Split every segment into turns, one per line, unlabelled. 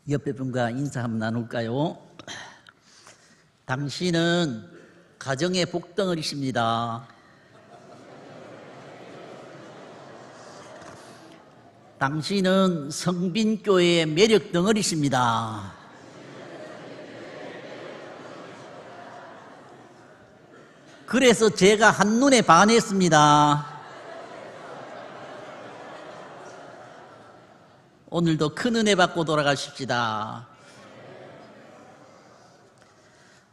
옆에 분과 인사 한번 나눌까요? 당신은 가정의 복덩어리십니다. 당신은 성빈교회의 매력 덩어리십니다. 그래서 제가 한눈에 반했습니다. 오늘도 큰 은혜 받고 돌아가십시다.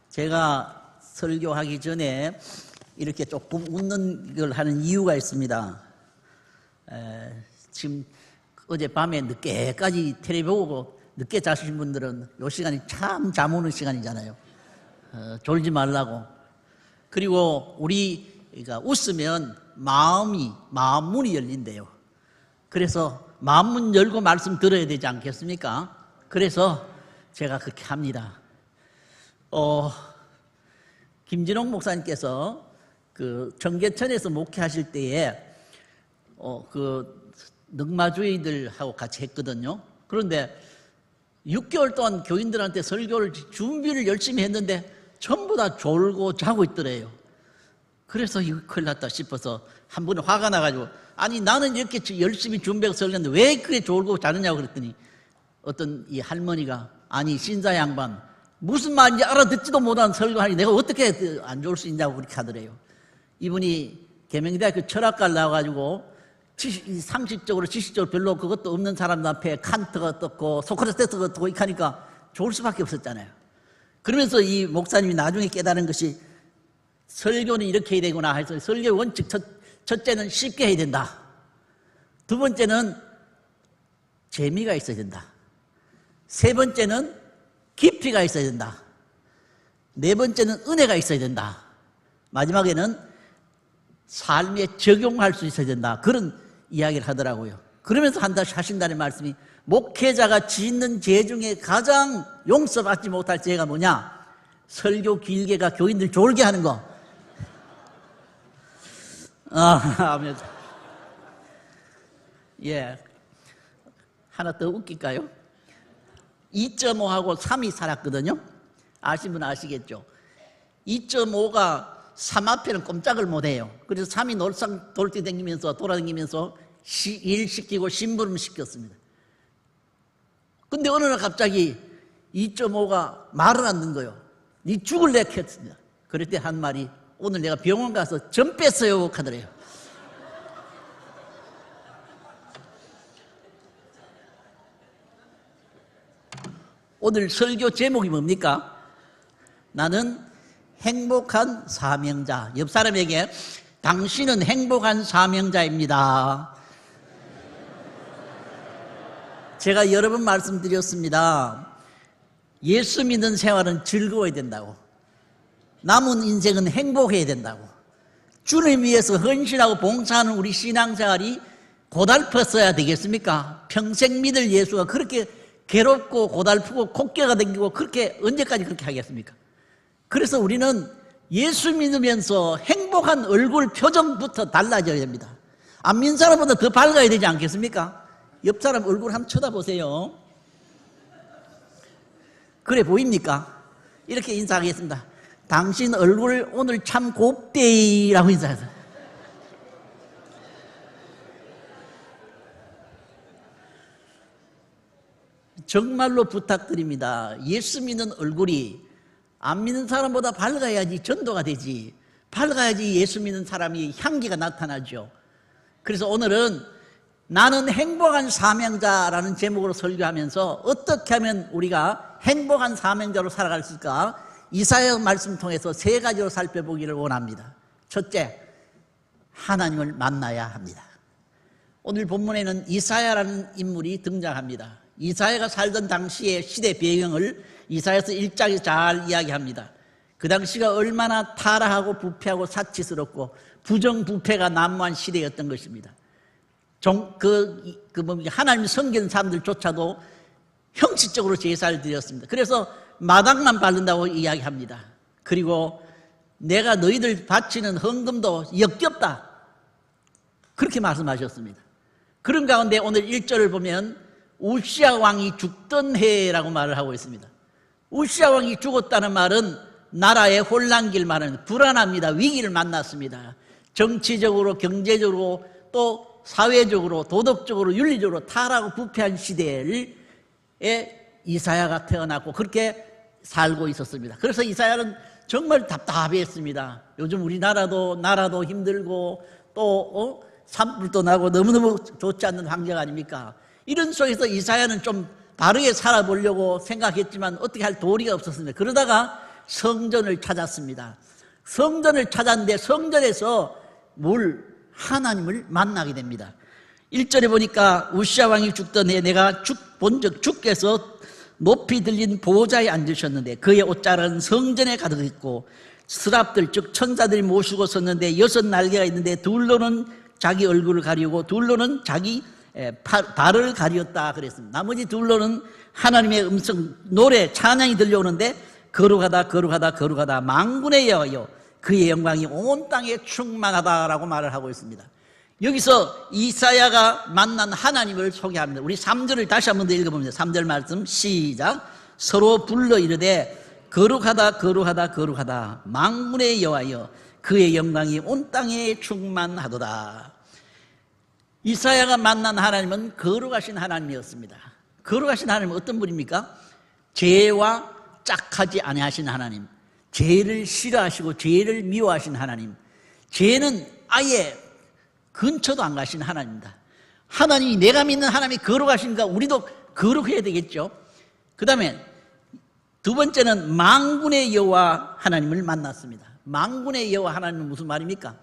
제가 설교하기 전에 이렇게 조금 웃는 걸 하는 이유가 있습니다. 지금 어젯밤에 늦게까지 텔레비 보고 늦게 자신 분들은 이 시간이 참 잠 오는 시간이잖아요. 졸지 말라고. 그리고 우리가 웃으면 마음 문이 열린대요. 그래서 마음문 열고 말씀 들어야 되지 않겠습니까? 그래서 제가 그렇게 합니다. 김진홍 목사님께서 그 청계천에서 목회하실 때에 그 늑마주의들하고 같이 했거든요. 그런데 6개월 동안 교인들한테 설교를 준비를 열심히 했는데 전부 다 졸고 자고 있더래요. 그래서 이거 큰일 났다 싶어서 한 번은 화가 나가지고, 아니 나는 이렇게 열심히 준비해서 설교했는데 왜 그렇게 졸고 자느냐고 그랬더니 어떤 이 할머니가, 아니 신사 양반 무슨 말인지 알아듣지도 못한 설교하니 내가 어떻게 안 좋을 수 있냐고 그렇게 하더래요. 이분이 계명대학교 철학과를 나와가지고 상식적으로 지식적으로 별로 그것도 없는 사람 앞에 칸트가 떴고 소크라테스가 떴고 이렇게 하니까 좋을 수밖에 없었잖아요. 그러면서 이 목사님이 나중에 깨달은 것이, 설교는 이렇게 해야 되구나 해서 설교의 원칙 첫째는 쉽게 해야 된다. 두 번째는 재미가 있어야 된다. 세 번째는 깊이가 있어야 된다. 네 번째는 은혜가 있어야 된다. 마지막에는 삶에 적용할 수 있어야 된다. 그런 이야기를 하더라고요. 그러면서 하신다는 말씀이, 목회자가 짓는 죄 중에 가장 용서받지 못할 죄가 뭐냐? 설교 길게가 교인들 졸게 하는 거. 아멘. 예. 하나 더 웃길까요? 2.5하고 3이 살았거든요. 아시는 분 아시겠죠? 2.5가 3 앞에는 꼼짝을 못해요. 그래서 3이 돌아다니면서 일 시키고 심부름 시켰습니다. 근데 어느 날 갑자기 2.5가 말을 안 듣는 거예요. 니 죽을래 했습니다. 그럴 때 한 말이, 오늘 내가 병원 가서 점 뺐어요 하더래요. 오늘 설교 제목이 뭡니까? 나는 행복한 사명자. 옆 사람에게, 당신은 행복한 사명자입니다. 제가 여러 번 말씀드렸습니다. 예수 믿는 생활은 즐거워야 된다고. 남은 인생은 행복해야 된다고. 주님 위해서 헌신하고 봉사하는 우리 신앙생활이 고달팠어야 되겠습니까? 평생 믿을 예수가 그렇게 괴롭고 고달프고 콧겨가 댕기고 그렇게 언제까지 그렇게 하겠습니까? 그래서 우리는 예수 믿으면서 행복한 얼굴 표정부터 달라져야 됩니다. 안 믿는 사람보다 더 밝아야 되지 않겠습니까? 옆 사람 얼굴 한번 쳐다보세요. 그래 보입니까? 이렇게 인사하겠습니다. 당신 얼굴 오늘 참 곱대이라고 인사하세요. 정말로 부탁드립니다. 예수 믿는 얼굴이 안 믿는 사람보다 밝아야지 전도가 되지. 밝아야지 예수 믿는 사람이 향기가 나타나죠. 그래서 오늘은 나는 행복한 사명자라는 제목으로 설교하면서 어떻게 하면 우리가 행복한 사명자로 살아갈 수 있을까? 이사야 말씀 통해서 세 가지로 살펴보기를 원합니다. 첫째, 하나님을 만나야 합니다. 오늘 본문에는 이사야라는 인물이 등장합니다. 이사야가 살던 당시의 시대 배경을 이사야서 1장에 잘 이야기합니다. 그 당시가 얼마나 타락하고 부패하고 사치스럽고 부정부패가 난무한 시대였던 것입니다. 하나님 섬기는 사람들조차도 형식적으로 제사를 드렸습니다. 그래서 마당만 바른다고 이야기합니다. 그리고 내가 너희들 바치는 헌금도 역겹다, 그렇게 말씀하셨습니다. 그런 가운데 오늘 1절을 보면 우시아 왕이 죽던 해라고 말을 하고 있습니다. 우시아 왕이 죽었다는 말은 나라의 혼란기를 말하는, 불안합니다. 위기를 만났습니다. 정치적으로, 경제적으로, 또 사회적으로, 도덕적으로, 윤리적으로 타락하고 부패한 시대에 이사야가 태어났고 그렇게 살고 있었습니다. 그래서 이사야는 정말 답답했습니다. 요즘 우리나라도 나라도 힘들고 또 산불도 나고 너무너무 좋지 않는 환경 아닙니까? 이런 속에서 이사야는 좀 바르게 살아보려고 생각했지만 어떻게 할 도리가 없었습니다. 그러다가 성전을 찾았습니다. 성전을 찾았는데 성전에서 하나님을 만나게 됩니다. 1절에 보니까 우시아 왕이 죽던 해 내가 본즉 주께서 높이 들린 보좌에 앉으셨는데 그의 옷자락은 성전에 가득했고 스랍들 즉 천사들이 모시고 섰는데 6 날개가 있는데 둘로는 자기 얼굴을 가리우고 둘로는 자기 발을 가리웠다 그랬습니다. 나머지 둘로는 하나님의 음성 노래 찬양이 들려오는데 거룩하다 거룩하다 거룩하다 만군의 여호와여 그의 영광이 온 땅에 충만하다라고 말을 하고 있습니다. 여기서 이사야가 만난 하나님을 소개합니다. 우리 3절을 다시 한번 더 읽어봅니다. 3절 말씀 시작. 서로 불러 이르되 거룩하다 거룩하다 거룩하다 만군의 여호와여 그의 영광이 온 땅에 충만하도다. 이사야가 만난 하나님은 거룩하신 하나님이었습니다. 거룩하신 하나님은 어떤 분입니까? 죄와 짝하지 아니하신 하나님, 죄를 싫어하시고 죄를 미워하신 하나님, 죄는 아예 근처도 안 가신 하나님입니다. 하나님이, 내가 믿는 하나님이 거룩하시니까 우리도 거룩해야 되겠죠. 그 다음에 두 번째는 만군의 여호와 하나님을 만났습니다. 만군의 여호와 하나님은 무슨 말입니까?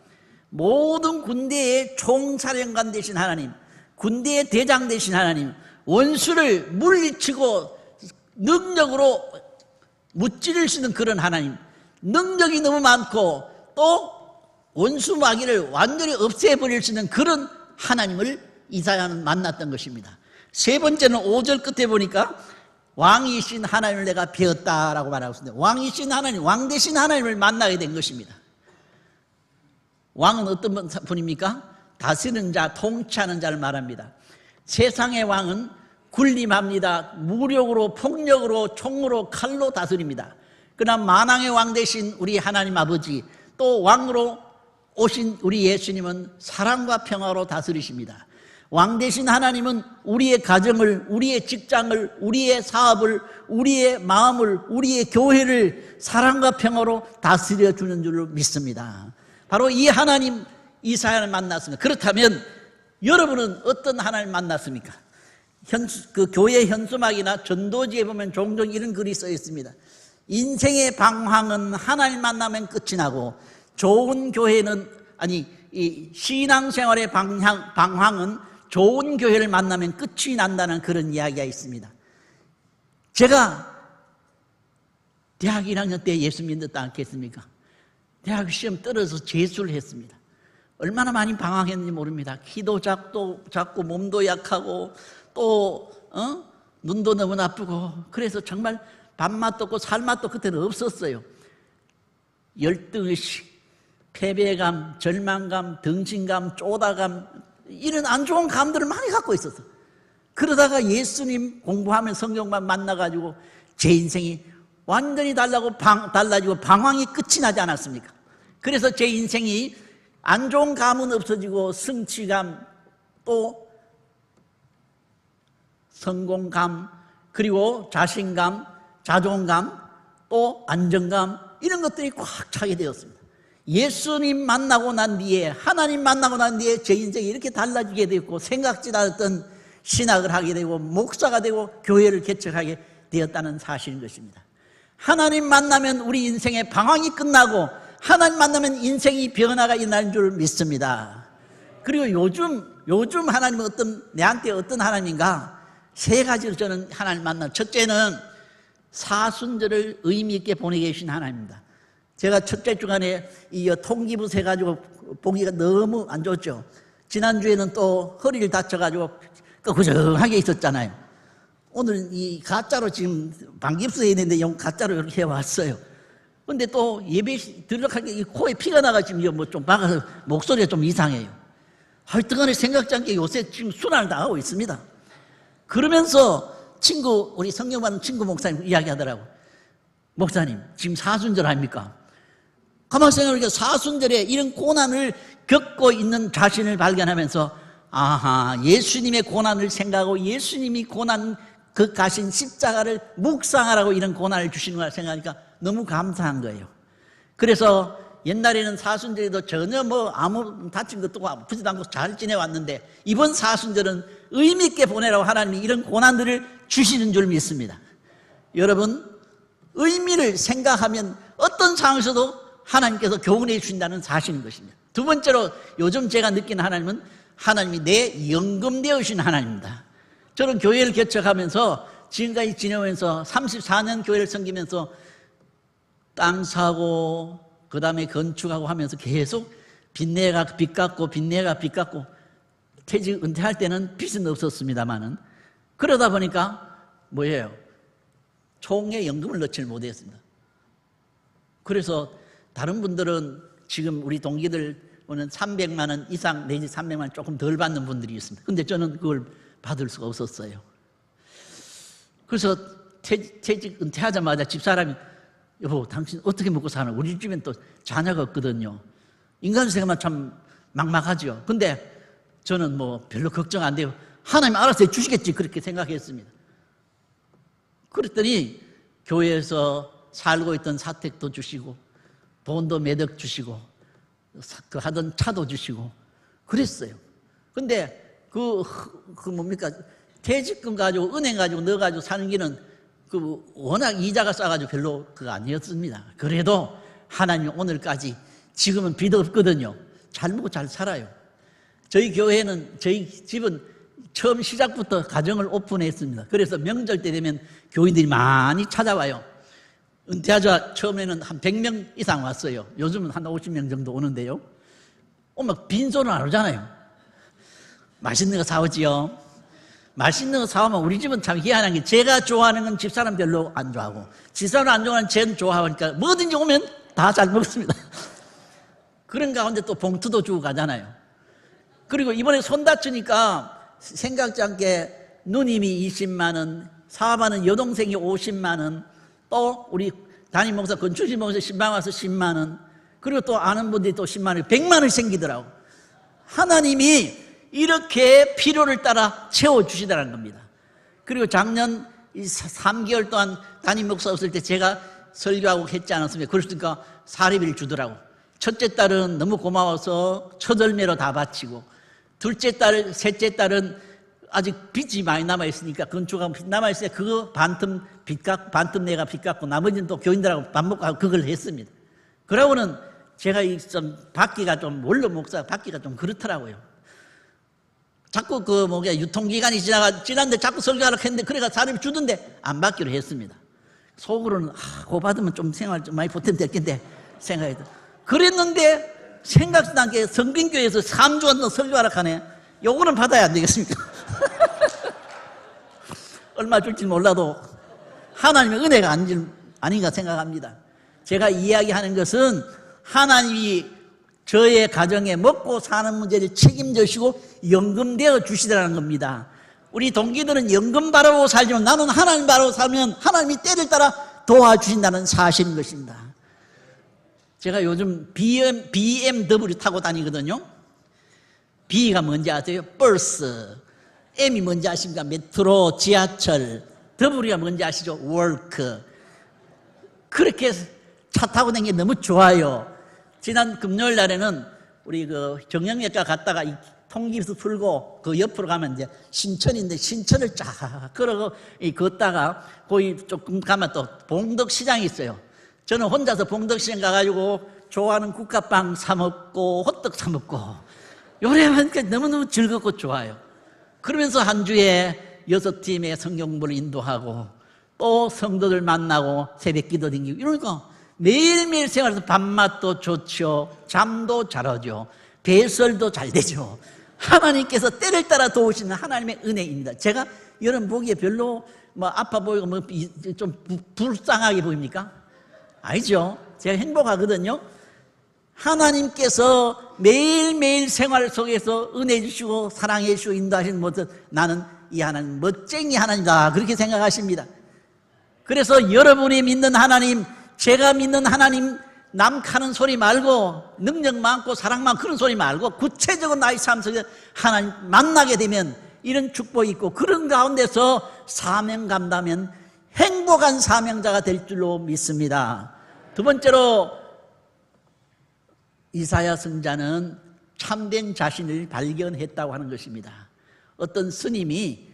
모든 군대의 총사령관 되신 하나님, 군대의 대장 되신 하나님, 원수를 물리치고 능력으로 무찌를 수 있는 그런 하나님, 능력이 너무 많고 또 원수 마귀를 완전히 없애버릴 수 있는 그런 하나님을 이사야는 만났던 것입니다. 세 번째는 5절 끝에 보니까 왕이신 하나님을 내가 배웠다라고 말하고 있습니다. 왕이신 하나님, 왕 되신 하나님을 만나게 된 것입니다. 왕은 어떤 분입니까? 다스리는 자, 통치하는 자를 말합니다. 세상의 왕은 군림합니다. 무력으로, 폭력으로, 총으로, 칼로 다스립니다. 그러나 만왕의 왕 되신 우리 하나님 아버지, 또 왕으로 오신 우리 예수님은 사랑과 평화로 다스리십니다. 왕 되신 하나님은 우리의 가정을, 우리의 직장을, 우리의 사업을, 우리의 마음을, 우리의 교회를 사랑과 평화로 다스려 주는 줄로 믿습니다. 바로 이 하나님 이사야를 만났습니다. 그렇다면 여러분은 어떤 하나님 만났습니까? 그 교회 현수막이나 전도지에 보면 종종 이런 글이 써 있습니다. 인생의 방황은 하나님 만나면 끝이 나고 좋은 교회는, 이 신앙생활의 방황은 좋은 교회를 만나면 끝이 난다는 그런 이야기가 있습니다. 제가 대학 1학년 때 예수 믿었지 않겠습니까? 대학 시험 떨어져서 재수를 했습니다. 얼마나 많이 방황했는지 모릅니다. 키도 작고 몸도 약하고 또 눈도 너무 나쁘고 그래서 정말 밥맛도 없고 살맛도 그때는 없었어요. 열등의식, 패배감, 절망감, 등신감, 쪼다감 이런 안 좋은 감들을 많이 갖고 있었어. 그러다가 예수님 공부하면 성경만 만나가지고 제 인생이 완전히 달라지고 방황이 끝이 나지 않았습니까? 그래서 제 인생이 안 좋은 감은 없어지고 성취감, 또 성공감, 그리고 자신감, 자존감, 또 안정감 이런 것들이 꽉 차게 되었습니다. 예수님 만나고 난 뒤에, 하나님 만나고 난 뒤에 제 인생이 이렇게 달라지게 되었고 생각지도 않았던 신학을 하게 되고 목사가 되고 교회를 개척하게 되었다는 사실인 것입니다. 하나님 만나면 우리 인생의 방황이 끝나고 하나님 만나면 인생이 변화가 일어나는 줄 믿습니다. 그리고 요즘 하나님은 내한테 어떤 하나님인가? 세 가지로 저는 하나님 만나. 첫째는 사순절을 의미 있게 보내게 계신 하나님입니다. 제가 첫째 주간에 이 통기부 해가지고 보기가 너무 안 좋죠. 지난주에는 또 허리를 다쳐가지고 구정하게 있었잖아요. 오늘 이 가짜로 지금 방깁스 해야 되는데 가짜로 이렇게 해왔어요. 근데 또 예배 들어가게 이 코에 피가 나가지고 뭐 좀 박아서 목소리가 좀 이상해요. 하여튼간에 생각지 않게 요새 지금 순환을 당하고 있습니다. 그러면서 우리 성경 받는 친구 목사님 이야기하더라고. 목사님, 지금 사순절 아닙니까? 가만히 생각해보니까 사순절에 이런 고난을 겪고 있는 자신을 발견하면서, 아하, 예수님의 고난을 생각하고 예수님이 고난 그 가신 십자가를 묵상하라고 이런 고난을 주시는 걸 생각하니까 너무 감사한 거예요. 그래서 옛날에는 사순절에도 전혀 아무 다친 것도 아프지도 않고 잘 지내왔는데, 이번 사순절은 의미 있게 보내라고 하나님이 이런 고난들을 주시는 줄 믿습니다. 여러분, 의미를 생각하면 어떤 상황에서도 하나님께서 교훈해 주신다는 사실인 것입니다. 두 번째로 요즘 제가 느끼는 하나님은 하나님이 내 연금되어 신 하나님입니다. 저는 교회를 개척하면서 지금까지 지내면서 34년 교회를 섬기면서 땅 사고 그 다음에 건축하고 하면서 계속 빚내가 빚 갚고 퇴직 은퇴할 때는 빚은 없었습니다만은, 그러다 보니까 뭐예요? 총에 연금을 넣지를 못했습니다. 그래서 다른 분들은 지금 우리 동기들은 300만 원 이상 내지 300만 원 조금 덜 받는 분들이 있습니다. 근데 저는 그걸 받을 수가 없었어요. 그래서 퇴직 은퇴하자마자 집사람이, 여보, 당신 어떻게 먹고 사나? 우리 집엔 또 자녀가 없거든요. 인간 생활만 참 막막하죠. 근데 저는 별로 걱정 안 돼요. 하나님 알아서 해주시겠지, 그렇게 생각했습니다. 그랬더니 교회에서 살고 있던 사택도 주시고 돈도 매덕 주시고 그 하던 차도 주시고 그랬어요. 근데 뭡니까? 퇴직금 가지고 은행 가지고 넣어가지고 사는 길은 워낙 이자가 싸가지고 별로 그거 아니었습니다. 그래도 하나님 오늘까지, 지금은 빚 없거든요. 잘 먹고 잘 살아요. 저희 집은 처음 시작부터 가정을 오픈했습니다. 그래서 명절 때 되면 교인들이 많이 찾아와요. 은퇴하자 처음에는 한 100명 이상 왔어요. 요즘은 한 50명 정도 오는데요. 오면 빈손은 안 오잖아요. 맛있는 거 사오지요. 맛있는 거 사오면 우리 집은 참 희한한 게, 제가 좋아하는 건 집사람 별로 안 좋아하고, 집사람 안 좋아하는 쟤는 좋아하니까 뭐든지 오면 다 잘 먹습니다. 그런 가운데 또 봉투도 주고 가잖아요. 그리고 이번에 손 다치니까 생각지 않게 누님이 20만 원, 사업하는 여동생이 50만 원, 또 우리 담임 목사 건축실 목사 신방 와서 10만 원, 그리고 또 아는 분들이 또 10만 원, 100만 원이 생기더라고. 하나님이 이렇게 필요를 따라 채워주시더라는 겁니다. 그리고 작년 3개월 동안 담임 목사 없을 때 제가 설교하고 했지 않았습니까? 그러니까 사례비를 주더라고. 첫째 딸은 너무 고마워서 첫 열매로 다 바치고, 셋째 딸은 아직 빚이 많이 남아있으니까, 건축하고 빚 남아있으니까 그거 반틈 내가 빚 갚고 나머지는 또 교인들하고 밥 먹고 하고 그걸 했습니다. 그러고는 제가 좀 받기가 좀, 원로 목사 받기가 좀 그렇더라고요. 자꾸 유통기간이 지났는데 자꾸 설교하라고 했는데, 그래가 사람이 주던데 안 받기로 했습니다. 속으로는, 그거 받으면 좀 생활 좀 많이 보탬 됐겠는데 생각해도. 그랬는데 생각지도 않게 성빈교회에서 3주 설교하라고 하네. 요거는 받아야 안 되겠습니까? 얼마 줄지 몰라도 하나님의 은혜가 아닌가 생각합니다. 제가 이야기하는 것은 하나님이 저의 가정에 먹고 사는 문제를 책임져주시고 연금되어 주시더라는 겁니다. 우리 동기들은 연금 바라보고 살지만 나는 하나님 바라보고 살면 하나님이 때를 따라 도와주신다는 사실인 것입니다. 제가 요즘 BMW 타고 다니거든요. B가 뭔지 아세요? 버스. M이 뭔지 아십니까? 메트로, 지하철. W가 뭔지 아시죠? 월크. 그렇게 차 타고 다니는 게 너무 좋아요. 지난 금요일 날에는 우리 정형외과 갔다가 이 통기수 풀고 그 옆으로 가면 이제 신천인데, 신천을 쫙 걸어고 걷다가 거기 조금 가면 또 봉덕시장이 있어요. 저는 혼자서 봉덕시장 가가지고 좋아하는 국화빵 사먹고 호떡 사먹고 요래하니까 너무너무 즐겁고 좋아요. 그러면서 한 주에 6팀의 성경 공부를 인도하고 또 성도들 만나고 새벽 기도 드리고 이러니까 매일매일 생활에서 밥맛도 좋죠. 잠도 잘 오죠. 배설도 잘 되죠. 하나님께서 때를 따라 도우시는 하나님의 은혜입니다. 제가 여러분 보기에 별로 아파 보이고 좀 불쌍하게 보입니까? 아니죠. 제가 행복하거든요. 하나님께서 매일매일 생활 속에서 은혜 주시고 사랑해 주시고 인도하시는 모습, 나는 이 하나님 멋쟁이 하나님이다 그렇게 생각하십니다. 그래서 여러분이 믿는 하나님, 제가 믿는 하나님, 남카는 소리 말고 능력 많고 사랑 많고 그런 소리 말고 구체적으로 나의 삶 속에 하나님 만나게 되면 이런 축복이 있고 그런 가운데서 사명 감당하면 행복한 사명자가 될 줄로 믿습니다. 두 번째로 이사야 선지자는 참된 자신을 발견했다고 하는 것입니다. 어떤 스님이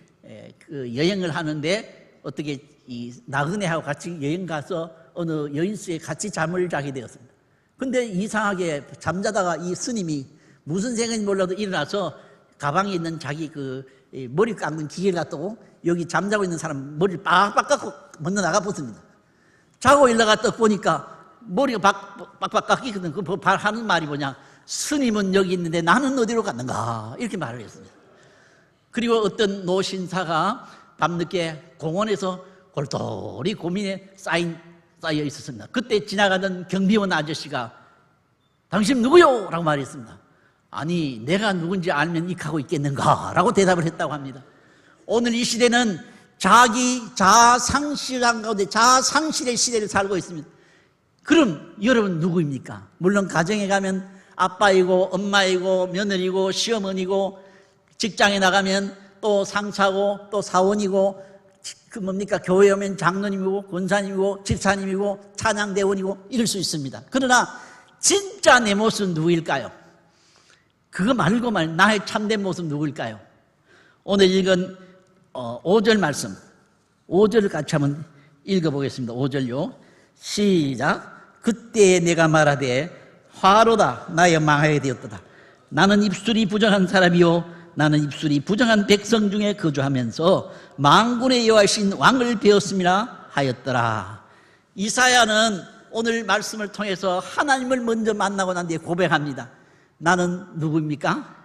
그 여행을 하는데 어떻게 이 나그네하고 같이 여행 가서 어느 여인수에 같이 잠을 자게 되었습니다. 근데 이상하게 잠자다가 이 스님이 무슨 생각인지 몰라도 일어나서 가방에 있는 자기 그 머리 깎는 기계를 갖다고 여기 잠자고 있는 사람 머리를 빡빡 깎고 먼저 나가 붙습니다. 자고 일어나가 딱 보니까 머리가 빡빡 깎이거든. 그 하는 말이 뭐냐, 스님은 여기 있는데 나는 어디로 갔는가, 이렇게 말을 했습니다. 그리고 어떤 노신사가 밤늦게 공원에서 골똘히 고민에 쌓여 있었습니다. 그때 지나가던 경비원 아저씨가 당신 누구요? 라고 말했습니다. 아니, 내가 누군지 알면 익하고 있겠는가? 라고 대답을 했다고 합니다. 오늘 이 시대는 자기 자상실한 가운데 자상실의 시대를 살고 있습니다. 그럼 여러분 누구입니까? 물론 가정에 가면 아빠이고 엄마이고 며느리고 시어머니고 직장에 나가면 또 상사고 또 사원이고 그 뭡니까? 교회 오면 장로님이고 권사님이고 집사님이고 찬양대원이고 이럴 수 있습니다. 그러나 진짜 내 모습은 누구일까요? 그거 말고 나의 참된 모습 누구일까요? 오늘 읽은 5절 말씀, 5절을 같이 한번 읽어보겠습니다. 5절요. 시작. 그때 내가 말하되 화로다 나의 망하게 되었도다. 나는 입술이 부정한 사람이요 나는 입술이 부정한 백성 중에 거주하면서 만군의 여호와이신 왕을 배웠음이라 하였더라. 이사야는 오늘 말씀을 통해서 하나님을 먼저 만나고 난 뒤에 고백합니다. 나는 누구입니까?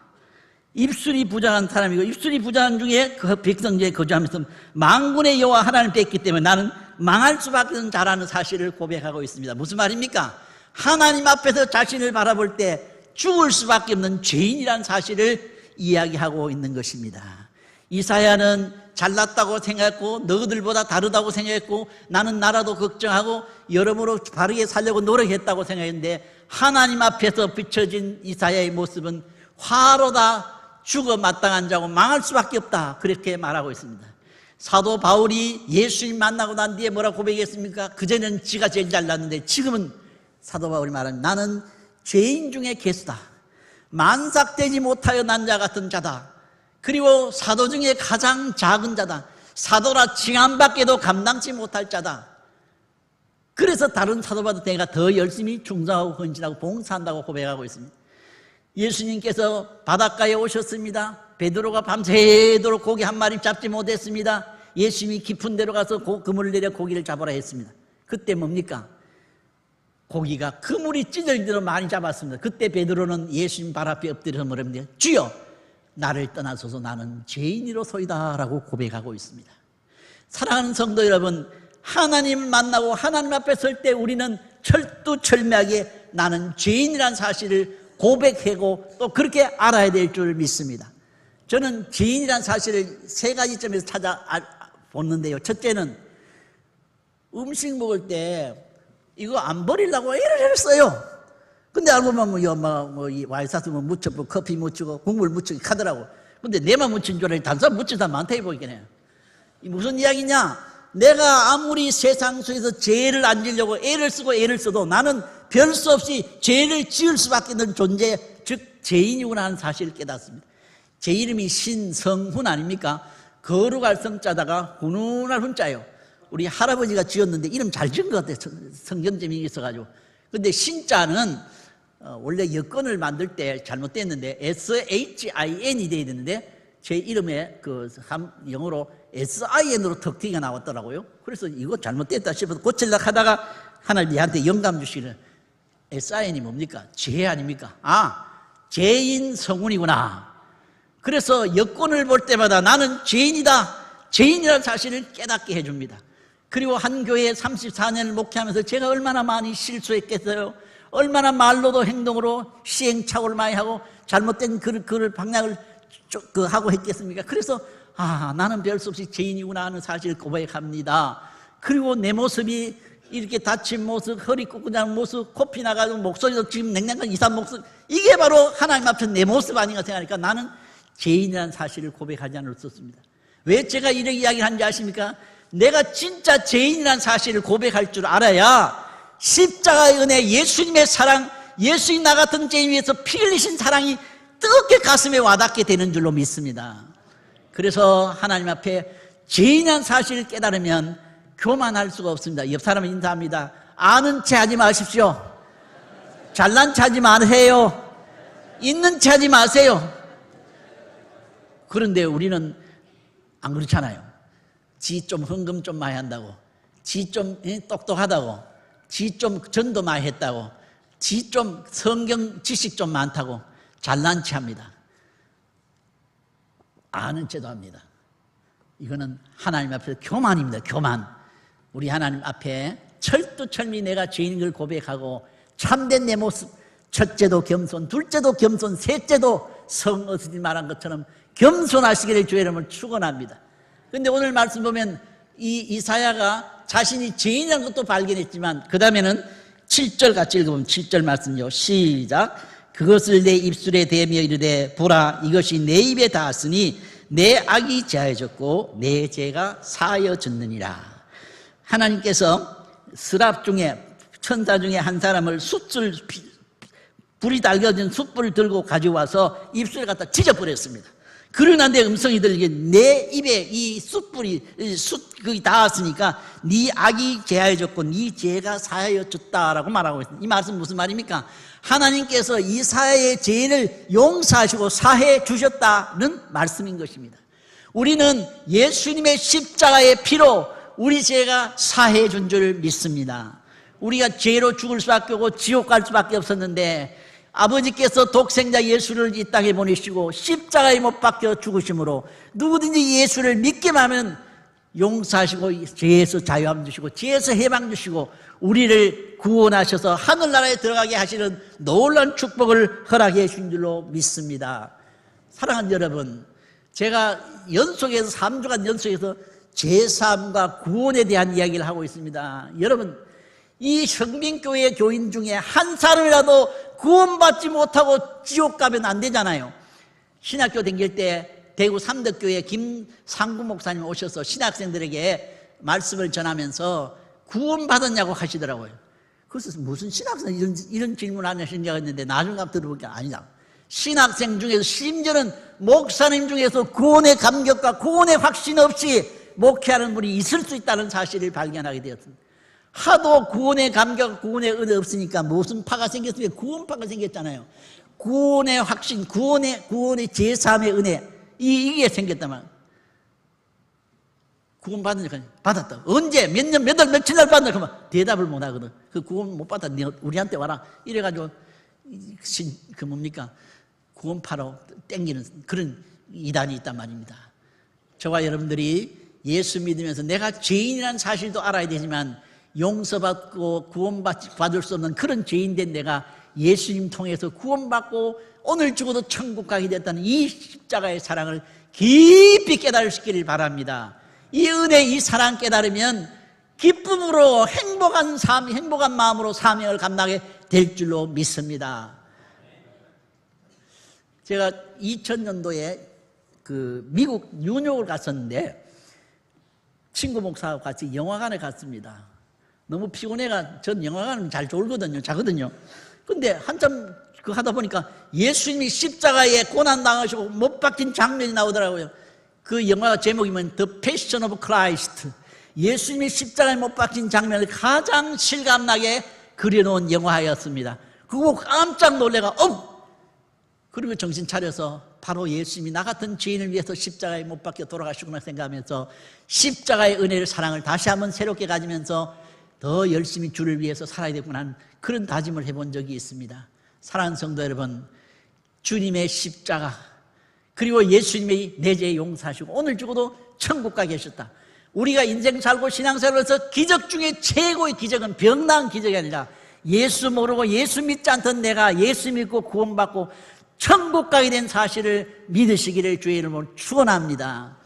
입술이 부정한 사람이고 입술이 부정한 중에 그 백성 중에 거주하면서 만군의 여호와 하나님을 뵙기 때문에 나는 망할 수밖에 없는 자라는 사실을 고백하고 있습니다. 무슨 말입니까? 하나님 앞에서 자신을 바라볼 때 죽을 수밖에 없는 죄인이라는 사실을 이야기하고 있는 것입니다. 이사야는 잘났다고 생각했고 너희들보다 다르다고 생각했고 나는 나라도 걱정하고 여러모로 바르게 살려고 노력했다고 생각했는데 하나님 앞에서 비춰진 이사야의 모습은 화로다, 죽어 마땅한 자고 망할 수밖에 없다, 그렇게 말하고 있습니다. 사도 바울이 예수님 만나고 난 뒤에 뭐라고 고백했습니까? 그전에는 지가 제일 잘났는데 지금은 사도 바울이 말하는 나는 죄인 중에 괴수다, 만삭되지 못하여 난 자 같은 자다, 그리고 사도 중에 가장 작은 자다, 사도라 칭함받게도 감당치 못할 자다. 그래서 다른 사도보다 내가 더 열심히 충성하고 헌신하고 봉사한다고 고백하고 있습니다. 예수님께서 바닷가에 오셨습니다. 베드로가 밤새도록 고기 한 마리 잡지 못했습니다. 예수님이 깊은 데로 가서 그물을 내려 고기를 잡으라 했습니다. 그때 뭡니까? 고기가 그물이 찢어질 정도로 많이 잡았습니다. 그때 베드로는 예수님 발 앞에 엎드려서 물었는데 주여 나를 떠나소서 나는 죄인이로소이다 라고 고백하고 있습니다. 사랑하는 성도 여러분, 하나님을 만나고 하나님 앞에 설 때 우리는 철두철미하게 나는 죄인이라는 사실을 고백하고 또 그렇게 알아야 될 줄 믿습니다. 저는 죄인이라는 사실을 세 가지 점에서 찾아보는데요. 첫째는 음식 먹을 때 이거 안 버리려고 애를 했어요. 근데 알고 보면 와이사스 묻히고 커피 묻히고 국물 묻히고 하더라고. 근데 내만 묻힌 줄 알았더니 단사 묻힌 사람 많다 보이긴 해요. 이 무슨 이야기냐? 내가 아무리 세상 속에서 죄를 안 지려고 애를 쓰고 애를 써도 나는 별 수 없이 죄를 지을 수밖에 없는 존재, 즉 죄인이구나 하는 사실을 깨닫습니다. 제 이름이 신성훈 아닙니까? 거룩할 성자다가 훈훈할 훈자예요. 우리 할아버지가 지었는데 이름 잘 지은 것 같아요. 성경점이 있어가지고. 근데 신자는 원래 여권을 만들 때 잘못됐는데 SHIN이 돼야 되는데 제 이름에 영어로 SIN으로 턱티가 나왔더라고요. 그래서 이거 잘못됐다 싶어서 고치려고 하다가 하나님 얘한테 영감 주시는 SIN이 뭡니까? 죄 아닙니까? 죄인 성훈이구나. 그래서 여권을 볼 때마다 나는 죄인이다, 죄인이라는 사실을 깨닫게 해줍니다. 그리고 한 교회에 34년을 목회하면서 제가 얼마나 많이 실수했겠어요. 얼마나 말로도 행동으로 시행착오를 많이 하고 잘못된 그 방향을 하고 했겠습니까? 그래서 아, 나는 별 수 없이 죄인이구나 하는 사실을 고백합니다. 그리고 내 모습이 이렇게 다친 모습, 허리 ቁ꾸난 모습, 코피 나가지고 목소리도 지금 냉랭한 이상 목소리, 이게 바로 하나님 앞에 내 모습 아닌가 생각하니까 나는 죄인이라는 사실을 고백하지 않을 수 없습니다. 왜 제가 이런 이야기를 하는지 아십니까? 내가 진짜 죄인이라는 사실을 고백할 줄 알아야 십자가의 은혜, 예수님의 사랑, 예수님 나 같은 죄인 위해서 피 흘리신 사랑이 뜨겁게 가슴에 와닿게 되는 줄로 믿습니다. 그래서 하나님 앞에 죄인이라는 사실을 깨달으면 교만할 수가 없습니다. 옆 사람은 인사합니다. 아는 체 하지 마십시오. 잘난 체 하지 마세요. 있는 체 하지 마세요. 그런데 우리는 안 그렇잖아요. 지 좀 헌금 좀 많이 한다고, 지 좀 똑똑하다고, 지 좀 전도 많이 했다고, 지 좀 성경 지식 좀 많다고 잘난 체 합니다. 아는 체도 합니다. 이거는 하나님 앞에서 교만입니다. 교만. 우리 하나님 앞에 철두철미 내가 죄인인 걸 고백하고 참된 내 모습, 첫째도 겸손, 둘째도 겸손, 셋째도 성 어스틴이 말한 것처럼 겸손하시기를 주의 이름으로 축원합니다. 그런데 오늘 말씀 보면 이 이사야가 자신이 죄인이라는 것도 발견했지만 그 다음에는 7절 같이 읽어보면 7절 말씀요. 시작. 그것을 내 입술에 대며 이르되 보라 이것이 내 입에 닿았으니 내 악이 제하여졌고 내 죄가 사하여졌느니라. 하나님께서 스랍 중에 천사 중에 한 사람을 숯을 불이 달겨진 숯불을 들고 가져와서 입술에 갖다 찢어버렸습니다. 그러나 내 음성이 들리게 내 입에 이 숯불이 숯이 닿았으니까 네 악이 제하여졌고 네 죄가 사하여졌다라고 말하고 있습니다. 이 말씀 무슨 말입니까? 하나님께서 이사야의 죄를 용서하시고 사해 주셨다는 말씀인 것입니다. 우리는 예수님의 십자가의 피로 우리 죄가 사해 준 줄 믿습니다. 우리가 죄로 죽을 수밖에 없고 지옥 갈 수밖에 없었는데 아버지께서 독생자 예수를 이 땅에 보내시고 십자가에 못 박혀 죽으심으로 누구든지 예수를 믿기만 하면 용서하시고 죄에서 자유함 주시고 죄에서 해방 주시고 우리를 구원하셔서 하늘나라에 들어가게 하시는 놀라운 축복을 허락해 주신 줄로 믿습니다. 사랑하는 여러분, 제가 연속해서 3주간 연속해서 죄사함과 구원에 대한 이야기를 하고 있습니다. 여러분, 이 성민교회 교인 중에 한 사람이라도 구원받지 못하고 지옥 가면 안 되잖아요. 신학교 다닐 때 대구 삼덕교회 김상구 목사님 오셔서 신학생들에게 말씀을 전하면서 구원받았냐고 하시더라고요. 그래서 무슨 신학생 이런 질문 안 하시냐고 했는데 나중에 들어보니까 아니다. 신학생 중에서 심지어는 목사님 중에서 구원의 감격과 구원의 확신 없이 목회하는 분이 있을 수 있다는 사실을 발견하게 되었습니다. 하도 구원의 감격, 구원의 은혜 없으니까 무슨 파가 생겼으면 구원파가 생겼잖아요. 구원의 확신, 구원의 제3의 은혜, 이게 생겼단 말이에요. 구원 받으니까 받았다. 언제, 몇 년, 몇 월, 며칠 날 받나? 그러면 대답을 못 하거든. 그 구원 못 받아. 우리한테 와라. 이래가지고, 그 뭡니까? 구원파로 땡기는 그런 이단이 있단 말입니다. 저와 여러분들이 예수 믿으면서 내가 죄인이라는 사실도 알아야 되지만 용서받고 구원받을 수 없는 그런 죄인된 내가 예수님 통해서 구원받고 오늘 죽어도 천국 가게 됐다는 이 십자가의 사랑을 깊이 깨달을 수 있기를 바랍니다. 이 은혜, 이 사랑 깨달으면 기쁨으로 행복한 삶, 행복한 마음으로 사명을 감당하게 될 줄로 믿습니다. 제가 2000년도에 그 미국 뉴욕을 갔었는데 친구 목사하고 같이 영화관에 갔습니다. 너무 피곤해가 전 영화관은 잘 졸거든요. 자거든요. 근데 한참 그 하다 보니까 예수님이 십자가에 고난 당하시고 못 박힌 장면이 나오더라고요. 그 영화 제목이면 The Passion of Christ. 예수님이 십자가에 못 박힌 장면을 가장 실감나게 그려놓은 영화였습니다. 그거 깜짝 놀래가 그리고 정신 차려서 바로 예수님이 나 같은 죄인을 위해서 십자가에 못 박혀 돌아가시구나 생각하면서 십자가의 은혜를 사랑을 다시 한번 새롭게 가지면서 더 열심히 주를 위해서 살아야 되구나 하는 그런 다짐을 해본 적이 있습니다. 사랑하는 성도 여러분, 주님의 십자가 그리고 예수님이 내 죄 용서하시고 오늘 죽어도 천국 가게 하셨다. 우리가 인생 살고 신앙생활에서 기적 중에 최고의 기적은 병나은 기적이 아니라 예수 모르고 예수 믿지 않던 내가 예수 믿고 구원받고 천국 가게 된 사실을 믿으시기를 주의 이름으로 축원합니다.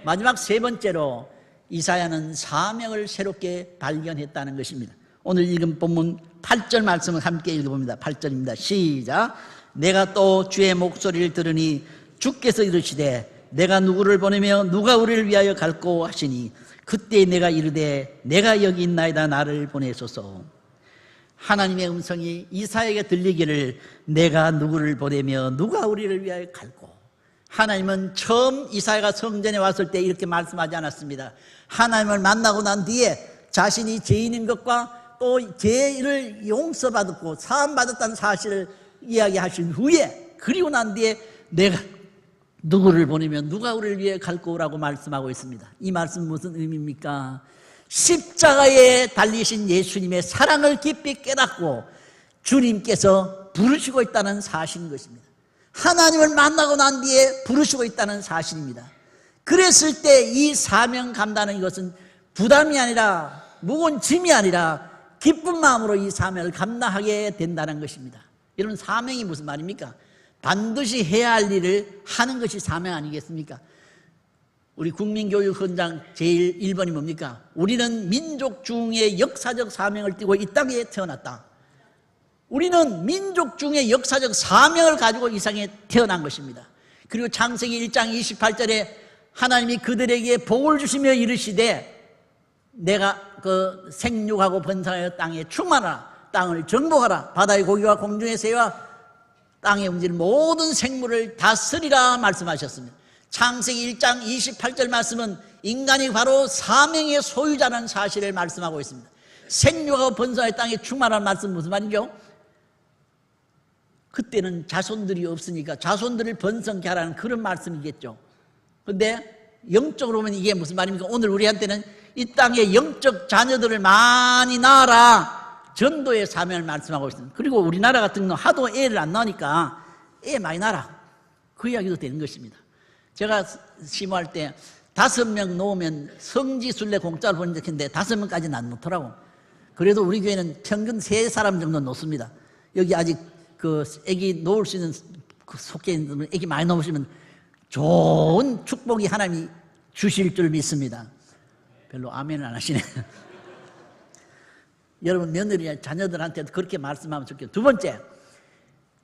마지막 세 번째로 이사야는 사명을 새롭게 발견했다는 것입니다. 오늘 읽은 본문 8절 말씀을 함께 읽어봅니다. 8절입니다. 시작. 내가 또 주의 목소리를 들으니 주께서 이르시되 내가 누구를 보내며 누가 우리를 위하여 갈꼬 하시니 그때 내가 이르되 내가 여기 있나이다 나를 보내소서. 하나님의 음성이 이사야에게 들리기를 내가 누구를 보내며 누가 우리를 위하여 갈꼬. 하나님은 처음 이사야가 성전에 왔을 때 이렇게 말씀하지 않았습니다. 하나님을 만나고 난 뒤에 자신이 죄인인 것과 또 죄를 용서받았고 사함받았다는 사실을 이야기하신 후에, 그리고 난 뒤에 내가 누구를 보내면 누가 우리를 위해 갈 거라고 말씀하고 있습니다. 이 말씀 무슨 의미입니까? 십자가에 달리신 예수님의 사랑을 깊이 깨닫고 주님께서 부르시고 있다는 사실인 것입니다. 하나님을 만나고 난 뒤에 부르시고 있다는 사실입니다. 그랬을 때 이 사명 감당하는 것은 부담이 아니라, 무거운 짐이 아니라 기쁜 마음으로 이 사명을 감당하게 된다는 것입니다. 여러분, 사명이 무슨 말입니까? 반드시 해야 할 일을 하는 것이 사명 아니겠습니까? 우리 국민교육헌장 제일 1번이 뭡니까? 우리는 민족 중의 역사적 사명을 띠고 이 땅에 태어났다. 우리는 민족 중의 역사적 사명을 가지고 이 세상에 태어난 것입니다. 그리고 창세기 1장 28절에 하나님이 그들에게 복을 주시며 이르시되 내가 그 생육하고 번성하여 땅에 충만하라, 땅을 정복하라, 바다의 고기와 공중의 새와 땅에 움직이는 모든 생물을 다스리라 말씀하셨습니다. 창세기 1장 28절 말씀은 인간이 바로 사명의 소유자라는 사실을 말씀하고 있습니다. 생육하고 번성하여 땅에 충만하라는 말씀 무슨 말이죠? 그때는 자손들이 없으니까 자손들을 번성케 하라는 그런 말씀이겠죠. 그런데 영적으로 보면 이게 무슨 말입니까? 오늘 우리한테는 이 땅에 영적 자녀들을 많이 낳아라, 전도의 사명을 말씀하고 있습니다. 그리고 우리나라 같은 경우는 하도 애를 안 낳으니까 애 많이 낳아라, 그 이야기도 되는 것입니다. 제가 심호할 때 5명 놓으면 성지순례 공짜로 보낸 적 했는데 5명까지는 안 놓더라고. 그래도 우리 교회는 평균 3사람 정도 놓습니다. 여기 아직 그 애기 놓을 수 있는 그 속해 있는 분은 애기 많이 놓으시면 좋은 축복이 하나님이 주실 줄 믿습니다. 별로 아멘을 안 하시네. 여러분, 며느리 자녀들한테도 그렇게 말씀하면 좋겠어요. 두 번째,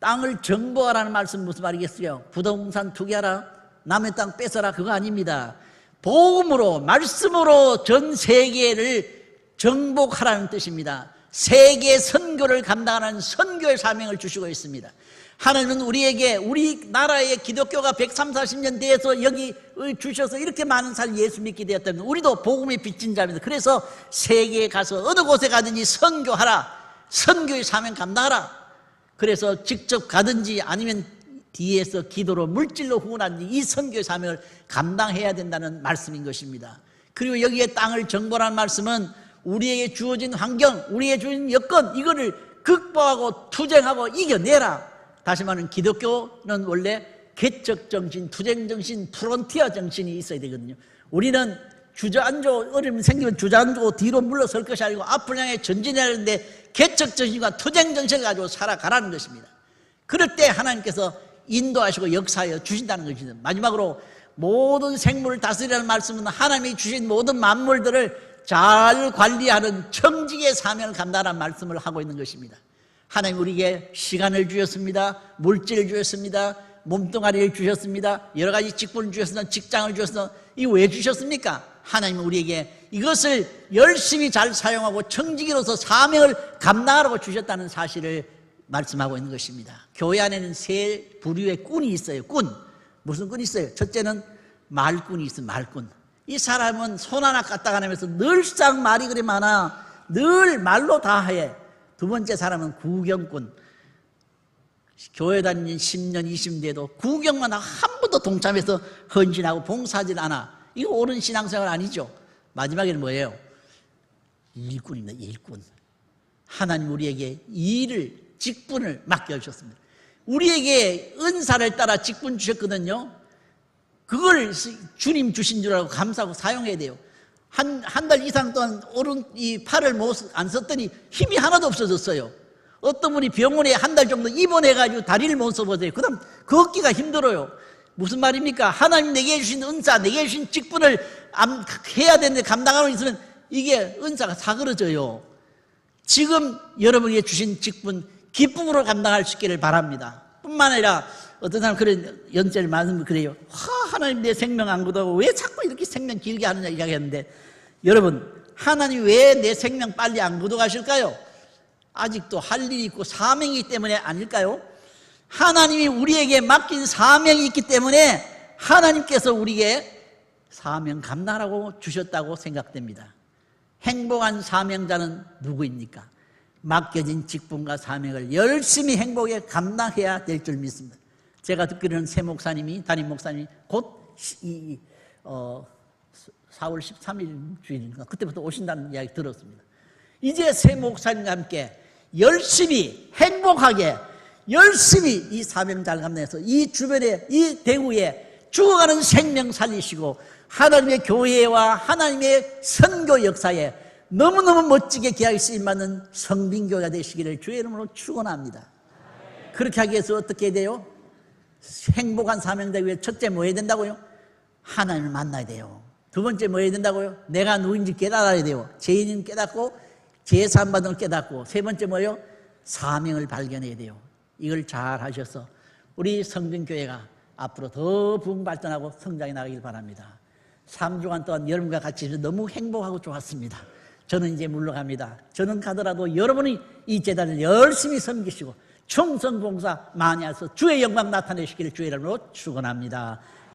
땅을 정복하라는 말씀 무슨 말이겠어요? 부동산 투기하라, 남의 땅 뺏어라, 그거 아닙니다. 복음으로, 말씀으로 전 세계를 정복하라는 뜻입니다. 세계 선교를 감당하는 선교의 사명을 주시고 있습니다. 하나님은 우리에게, 우리나라의 기독교가 130~140년 돼서 여기 주셔서 이렇게 많은 사람이 예수 믿게 되었다면 우리도 복음의 빚진 자입니다. 그래서 세계에 가서 어느 곳에 가든지 선교하라, 선교의 사명 감당하라. 그래서 직접 가든지 아니면 뒤에서 기도로 물질로 후원하든지 이 선교의 사명을 감당해야 된다는 말씀인 것입니다. 그리고 여기에 땅을 정복하라는 말씀은 우리에게 주어진 환경, 우리에게 주어진 여건, 이거를 극복하고 투쟁하고 이겨내라. 다시 말하면 기독교는 원래 개척정신, 투쟁정신, 프론티어 정신이 있어야 되거든요. 우리는 주저앉고, 어려움이 생기면 주저앉고 뒤로 물러설 것이 아니고 앞을 향해 전진해야 하는데 개척정신과 투쟁정신을 가지고 살아가라는 것입니다. 그럴 때 하나님께서 인도하시고 역사하여 주신다는 것입니다. 마지막으로 모든 생물을 다스리라는 말씀은 하나님이 주신 모든 만물들을 잘 관리하는 청지기의 사명을 감당하라는 말씀을 하고 있는 것입니다. 하나님 우리에게 시간을 주셨습니다. 물질을 주셨습니다. 몸뚱아리를 주셨습니다. 여러 가지 직분을 주셨습니다. 직장을 주셨습니다. 이거 왜 주셨습니까? 하나님은 우리에게 이것을 열심히 잘 사용하고 청지기로서 사명을 감당하라고 주셨다는 사실을 말씀하고 있는 것입니다. 교회 안에는 세 부류의 꾼이 있어요. 꾼. 무슨 꾼이 있어요? 첫째는 말꾼이 있어요. 말꾼. 이 사람은 손 하나 까딱 안 하면서 늘상 말이 그리 많아. 늘 말로 다 해. 두 번째 사람은 구경꾼. 교회 다니는 10년, 20년 돼도 구경만 하고 한 번도 동참해서 헌신하고 봉사하지 않아. 이거 옳은 신앙생활 아니죠. 마지막에는 뭐예요? 일꾼입니다. 일꾼. 하나님 우리에게 일을, 직분을 맡겨주셨습니다. 우리에게 은사를 따라 직분 주셨거든요. 그걸 주님 주신 줄 알고 감사하고 사용해야 돼요. 한 달 이상 동안 오른 이 팔을 안 썼더니 힘이 하나도 없어졌어요. 어떤 분이 병원에 한 달 정도 입원해가지고 다리를 못 써보세요. 그 다음 걷기가 힘들어요. 무슨 말입니까? 하나님 내게 주신 은사, 내게 주신 직분을 해야 되는데 감당하고 있으면 이게 은사가 사그러져요. 지금 여러분에게 주신 직분 기쁨으로 감당할 수 있기를 바랍니다. 뿐만 아니라 어떤 사람 그런 연재를 말하면 그래요. 하나님 내 생명 안 거두고 왜 자꾸 이렇게 생명 길게 하느냐 이야기하는데, 여러분 하나님 왜 내 생명 빨리 안 거둬가실까요? 아직도 할 일이 있고 사명이기 때문에 아닐까요? 하나님이 우리에게 맡긴 사명이 있기 때문에 하나님께서 우리에게 사명 감당하라고 주셨다고 생각됩니다. 행복한 사명자는 누구입니까? 맡겨진 직분과 사명을 열심히 행복에 감당해야 될 줄 믿습니다. 제가 듣기로는 새 목사님이, 담임 목사님이 곧 4월 13일 주일인가 그때부터 오신다는 이야기 들었습니다. 이제 새 목사님과 함께 열심히 행복하게 열심히 이 사명자를 감당해서 이 주변에 이 대구에 죽어가는 생명 살리시고 하나님의 교회와 하나님의 선교 역사에 너무너무 멋지게 기하게 쓰임받는 성빈교회가 되시기를 주의 이름으로 축원합니다. 그렇게 하기 위해서 어떻게 해야 돼요? 행복한 사명자 위해 첫째 뭐 해야 된다고요? 하나님을 만나야 돼요. 두 번째 뭐 해야 된다고요? 내가 누구인지 깨달아야 돼요. 죄인은 깨닫고 제사함받은 걸 깨닫고, 세 번째 뭐예요? 사명을 발견해야 돼요. 이걸 잘 하셔서 우리 성빈교회가 앞으로 더 부흥 발전하고 성장해 나가길 바랍니다. 3주간 동안 여러분과 같이 너무 행복하고 좋았습니다. 저는 이제 물러갑니다. 저는 가더라도 여러분이 이 제단을 열심히 섬기시고 충성봉사 많이 해서 주의 영광 나타내시기를 주의 이름으로 축원합니다.